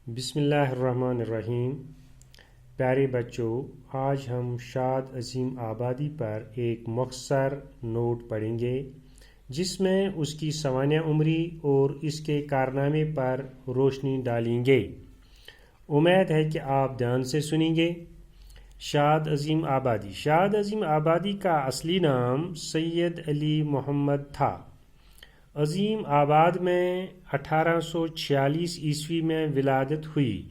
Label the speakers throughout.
Speaker 1: بسم اللہ الرحمن الرحیم۔ پیارے بچوں، آج ہم شاد عظیم آبادی پر ایک مختصر نوٹ پڑھیں گے جس میں اس کی سوانح عمری اور اس کے کارنامے پر روشنی ڈالیں گے۔ امید ہے کہ آپ دھیان سے سنیں گے۔ شاد عظیم آبادی۔ شاد عظیم آبادی کا اصلی نام سید علی محمد تھا۔ عظیم آباد میں 1846 عیسوی میں ولادت ہوئی۔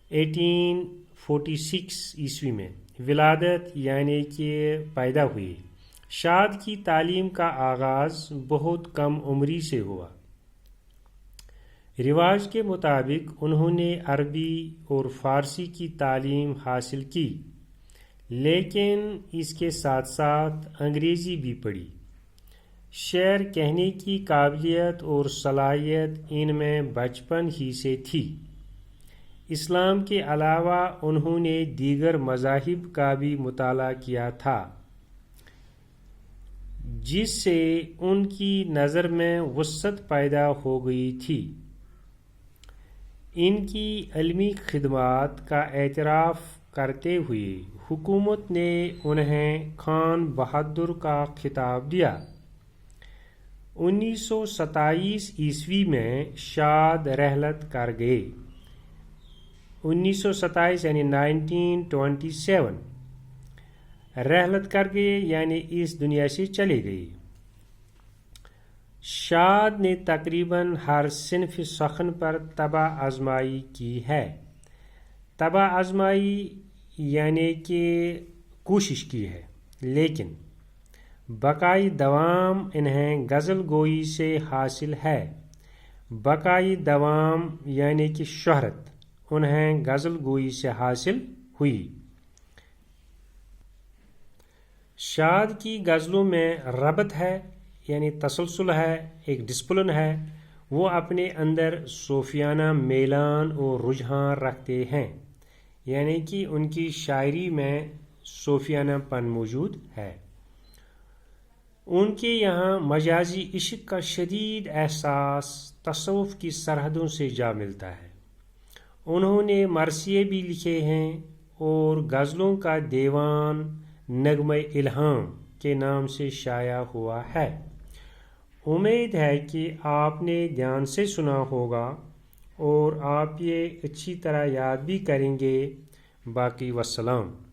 Speaker 1: 1846 عیسوی میں ولادت یعنی کہ پیدا ہوئی۔ شاد کی تعلیم کا آغاز بہت کم عمری سے ہوا۔ رواج کے مطابق انہوں نے عربی اور فارسی کی تعلیم حاصل کی، لیکن اس کے ساتھ ساتھ انگریزی بھی پڑھی۔ شعر کہنے کی قابلیت اور صلاحیت ان میں بچپن ہی سے تھی۔ اسلام کے علاوہ انہوں نے دیگر مذاہب کا بھی مطالعہ کیا تھا، جس سے ان کی نظر میں وسعت پیدا ہو گئی تھی۔ ان کی علمی خدمات کا اعتراف کرتے ہوئے حکومت نے انہیں خان بہادر کا خطاب دیا۔ 1927 عیسوی میں شاد رحلت کر گئے۔ 1927 یعنی 1927 رحلت کر گئے یعنی اس دنیا سے چلے گئے۔ شاد نے تقریباً ہر صنف سخن پر طبع آزمائی کی ہے۔ طبع آزمائی یعنی کہ کوشش کی ہے، لیکن بقائی دوام انہیں غزل گوئی سے حاصل ہے۔ بقائی دوام یعنی کہ شہرت انہیں غزل گوئی سے حاصل ہوئی۔ شاد کی غزلوں میں ربط ہے یعنی تسلسل ہے، ایک ڈسپلن ہے۔ وہ اپنے اندر صوفیانہ میلان اور رجحان رکھتے ہیں، یعنی کہ ان کی شاعری میں صوفیانہ پن موجود ہے۔ ان کے یہاں مجازی عشق کا شدید احساس تصوف کی سرحدوں سے جا ملتا ہے۔ انہوں نے مرثیے بھی لکھے ہیں اور غزلوں کا دیوان نغمہ الہام کے نام سے شائع ہوا ہے۔ امید ہے کہ آپ نے دھیان سے سنا ہوگا اور آپ یہ اچھی طرح یاد بھی کریں گے۔ باقی والسلام۔